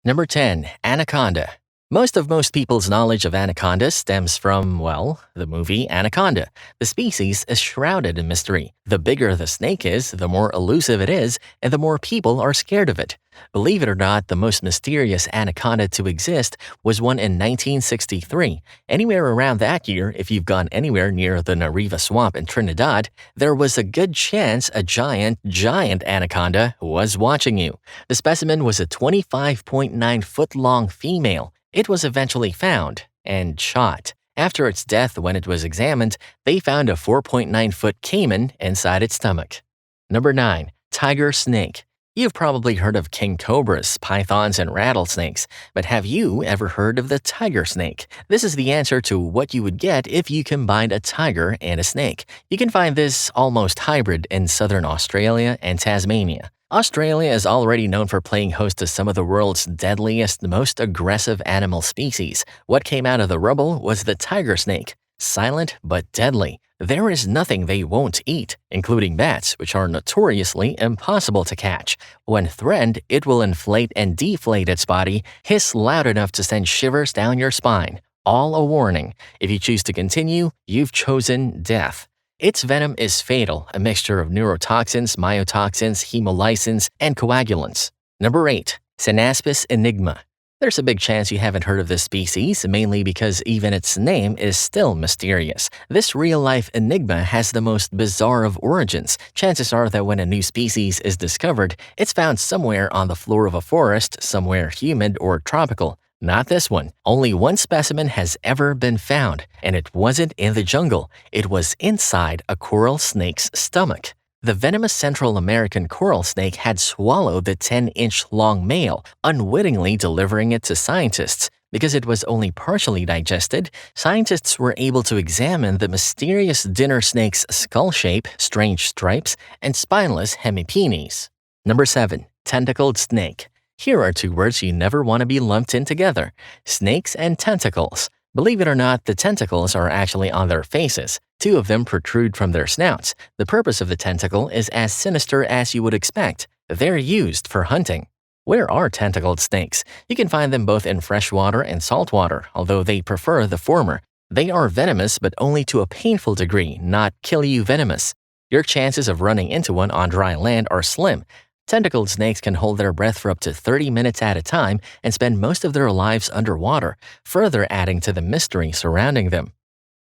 Number 10. Anaconda. Most people's knowledge of anacondas stems from, well, the movie Anaconda. The species is shrouded in mystery. The bigger the snake is, the more elusive it is, and the more people are scared of it. Believe it or not, the most mysterious anaconda to exist was one in 1963. Anywhere around that year, if you've gone anywhere near the Nariva Swamp in Trinidad, there was a good chance a giant anaconda was watching you. The specimen was a 25.9-foot-long female. It was eventually found and shot. After its death, when it was examined, they found a 4.9-foot caiman inside its stomach. Number 9. Tiger snake. You've probably heard of king cobras, pythons, and rattlesnakes, but have you ever heard of the tiger snake? This is the answer to what you would get if you combined a tiger and a snake. You can find this almost hybrid in southern Australia and Tasmania. Australia is already known for playing host to some of the world's deadliest, most aggressive animal species. What came out of the rubble was the tiger snake. Silent but deadly. There is nothing they won't eat, including bats, which are notoriously impossible to catch. When threatened, it will inflate and deflate its body, hiss loud enough to send shivers down your spine. All a warning. If you choose to continue, you've chosen death. Its venom is fatal, a mixture of neurotoxins, myotoxins, hemolysins, and coagulants. Number 8. Synasis Enigma. There's a big chance you haven't heard of this species, mainly because even its name is still mysterious. This real-life enigma has the most bizarre of origins. Chances are that when a new species is discovered, it's found somewhere on the floor of a forest, somewhere humid or tropical. Not this one. Only one specimen has ever been found, and it wasn't in the jungle. It was inside a coral snake's stomach. The venomous Central American coral snake had swallowed the 10-inch-long male, unwittingly delivering it to scientists. Because it was only partially digested, scientists were able to examine the mysterious dinner snake's skull shape, strange stripes, and spineless hemipenes. Number 7. Tentacled snake. Here are two words you never want to be lumped in together: snakes and tentacles. Believe it or not, the tentacles are actually on their faces. Two of them protrude from their snouts. The purpose of the tentacle is as sinister as you would expect. They're used for hunting. Where are tentacled snakes? You can find them both in freshwater and saltwater, although they prefer the former. They are venomous, but only to a painful degree, not kill you venomous. Your chances of running into one on dry land are slim. Tentacled snakes can hold their breath for up to 30 minutes at a time and spend most of their lives underwater, further adding to the mystery surrounding them.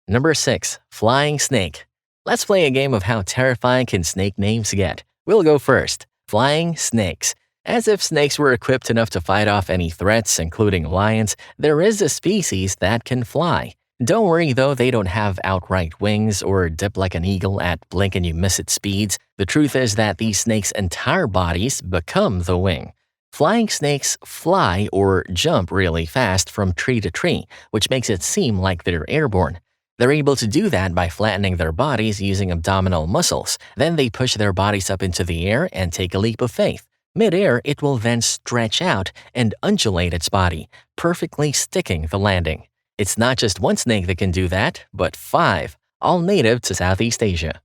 Number 6. Flying snake. Let's play a game of how terrifying can snake names get. We'll go first. Flying snakes. As if snakes were equipped enough to fight off any threats, including lions, there is a species that can fly. Don't worry though, they don't have outright wings or dip like an eagle at blink-and-you-miss-it speeds. The truth is that these snakes' entire bodies become the wing. Flying snakes fly or jump really fast from tree to tree, which makes it seem like they're airborne. They're able to do that by flattening their bodies using abdominal muscles. Then they push their bodies up into the air and take a leap of faith. Mid-air, it will then stretch out and undulate its body, perfectly sticking the landing. It's not just one snake that can do that, but 5, all native to Southeast Asia.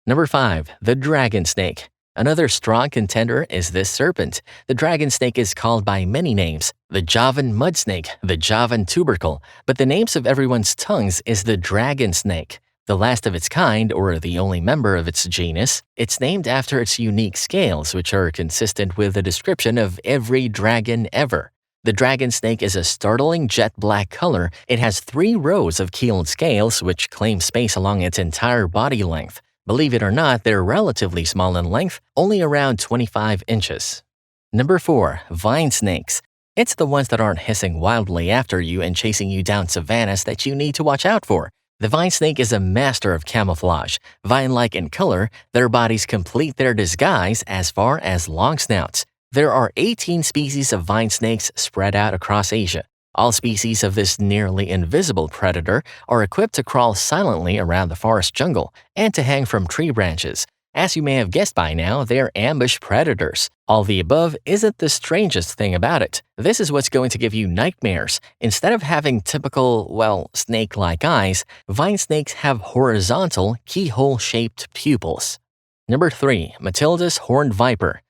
Number 5. The dragon snake. Another strong contender is this serpent. The dragon snake is called by many names: the Javan mud snake, the Javan tubercle, but the names of everyone's tongues is the dragon snake. The last of its kind, or the only member of its genus, it's named after its unique scales, which are consistent with the description of every dragon ever. The dragon snake is a startling jet black color. It has 3 rows of keeled scales, which claim space along its entire body length. Believe it or not, they're relatively small in length, only around 25 inches. Number 4. Vine snakes. It's the ones that aren't hissing wildly after you and chasing you down savannas that you need to watch out for. The vine snake is a master of camouflage. Vine-like in color, their bodies complete their disguise as far as long snouts. There are 18 species of vine snakes spread out across Asia. All species of this nearly invisible predator are equipped to crawl silently around the forest jungle and to hang from tree branches. As you may have guessed by now, they're ambush predators. All the above isn't the strangest thing about it. This is what's going to give you nightmares. Instead of having typical, snake-like eyes, vine snakes have horizontal, keyhole-shaped pupils. Number 3. Matildas horned viper.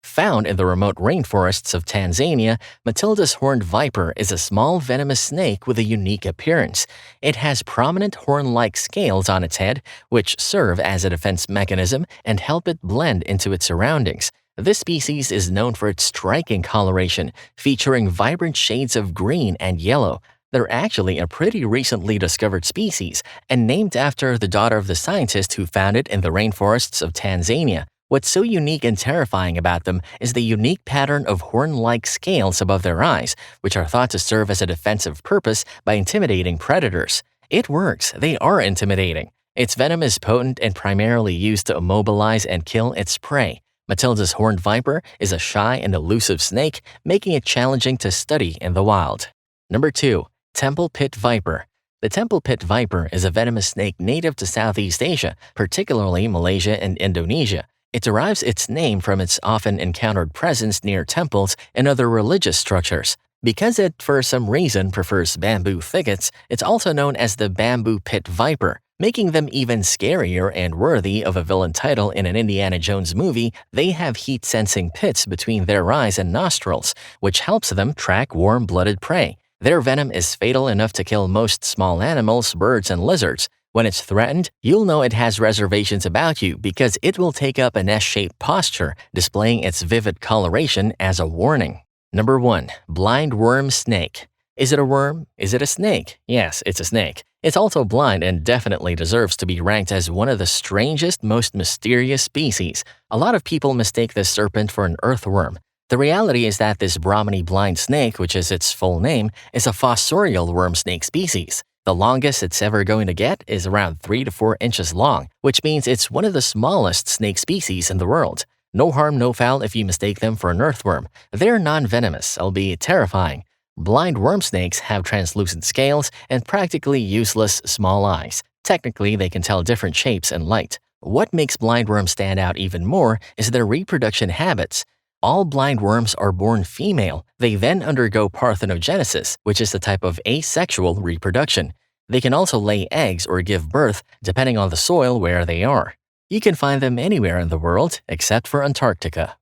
Found in the remote rainforests of Tanzania, Matilda's horned viper is a small venomous snake with a unique appearance. It has prominent horn-like scales on its head, which serve as a defense mechanism and help it blend into its surroundings. This species is known for its striking coloration, featuring vibrant shades of green and yellow. They're actually a pretty recently discovered species and named after the daughter of the scientist who found it in the rainforests of Tanzania. What's so unique and terrifying about them is the unique pattern of horn-like scales above their eyes, which are thought to serve as a defensive purpose by intimidating predators. It works, they are intimidating. Its venom is potent and primarily used to immobilize and kill its prey. Matilda's horned viper is a shy and elusive snake, making it challenging to study in the wild. Number 2. Temple Pit Viper. The temple pit viper is a venomous snake native to Southeast Asia, particularly Malaysia and Indonesia. It derives its name from its often encountered presence near temples and other religious structures. Because it, for some reason, prefers bamboo thickets, it's also known as the bamboo pit viper, making them even scarier and worthy of a villain title in an Indiana Jones movie. They have heat-sensing pits between their eyes and nostrils, which helps them track warm-blooded prey. Their venom is fatal enough to kill most small animals, birds, and lizards. When it's threatened, you'll know it has reservations about you because it will take up an S-shaped posture, displaying its vivid coloration as a warning. Number 1. Blind worm snake. Is it a worm? Is it a snake? Yes, it's a snake. It's also blind and definitely deserves to be ranked as one of the strangest, most mysterious species. A lot of people mistake this serpent for an earthworm. The reality is that this Brahminy blind snake, which is its full name, is a fossorial worm snake species. The longest it's ever going to get is around 3 to 4 inches long, which means it's one of the smallest snake species in the world. No harm, no foul if you mistake them for an earthworm. They're non-venomous, albeit terrifying. Blind worm snakes have translucent scales and practically useless small eyes. Technically, they can tell different shapes and light. What makes blind worms stand out even more is their reproduction habits. All blind worms are born female. They then undergo parthenogenesis, which is a type of asexual reproduction. They can also lay eggs or give birth, depending on the soil where they are. You can find them anywhere in the world except for Antarctica.